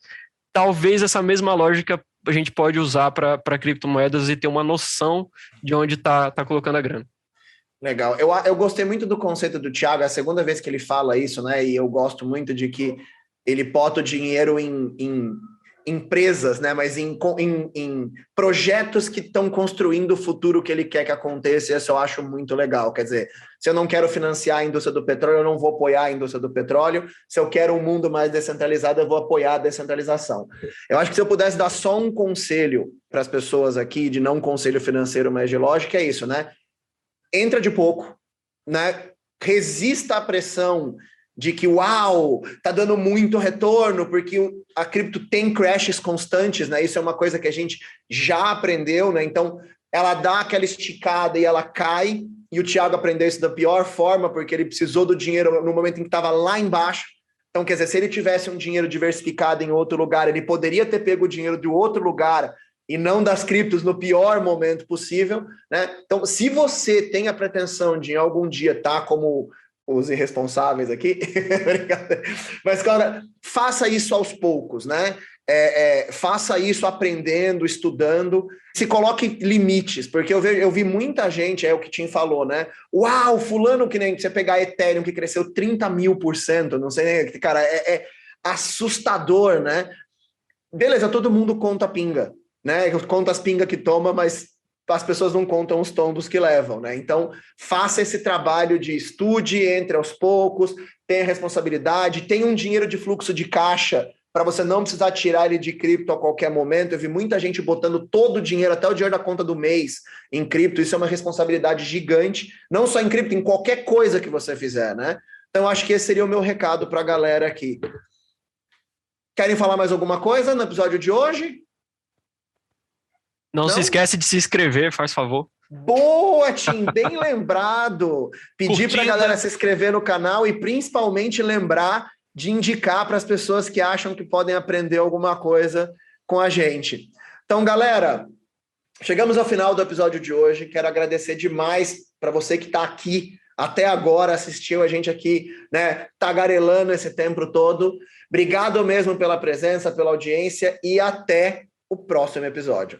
Talvez essa mesma lógica a gente pode usar para criptomoedas e ter uma noção de onde está colocando a grana. Legal. Eu gostei muito do conceito do Thiago, é a segunda vez que ele fala isso, né? E eu gosto muito de que ele bota o dinheiro em empresas, né? Mas em projetos que estão construindo o futuro que ele quer que aconteça. Isso eu acho muito legal. Quer dizer, se eu não quero financiar a indústria do petróleo, eu não vou apoiar a indústria do petróleo. Se eu quero um mundo mais descentralizado, eu vou apoiar a descentralização. Eu acho que se eu pudesse dar só um conselho para as pessoas aqui, de não um conselho financeiro, mas de lógica, é isso, né? Entra de pouco, né? Resista à pressão de que, uau, tá dando muito retorno, porque a cripto tem crashes constantes, né? Isso é uma coisa que a gente já aprendeu, né? Então, ela dá aquela esticada e ela cai, e o Thiago aprendeu isso da pior forma, porque ele precisou do dinheiro no momento em que estava lá embaixo. Então, quer dizer, se ele tivesse um dinheiro diversificado em outro lugar, ele poderia ter pego o dinheiro de outro lugar e não das criptos no pior momento possível, né? Então, se você tem a pretensão de em algum dia estar como os irresponsáveis aqui, mas, cara, faça isso aos poucos, né? Faça isso aprendendo, estudando, se coloque limites, porque eu vi muita gente, é o que Tim falou, né? Uau, fulano, que nem você pegar Ethereum, que cresceu 30.000%, não sei nem, cara, é assustador, né? Beleza, todo mundo conta pinga, né? Conta as pingas que toma, mas as pessoas não contam os tombos que levam, né? Então, faça esse trabalho de estude, entre aos poucos, tenha responsabilidade, tenha um dinheiro de fluxo de caixa para você não precisar tirar ele de cripto a qualquer momento. Eu vi muita gente botando todo o dinheiro, até o dinheiro da conta do mês, em cripto. Isso é uma responsabilidade gigante, não só em cripto, em qualquer coisa que você fizer, né? Então, acho que esse seria o meu recado para a galera aqui. Querem falar mais alguma coisa no episódio de hoje? Não se esquece de se inscrever, faz favor. Boa, Tim, bem lembrado. Pedir para a galera se inscrever no canal e principalmente lembrar de indicar para as pessoas que acham que podem aprender alguma coisa com a gente. Então, galera, chegamos ao final do episódio de hoje. Quero agradecer demais para você que está aqui até agora, assistiu a gente aqui, né, tagarelando esse tempo todo. Obrigado mesmo pela presença, pela audiência e até o próximo episódio.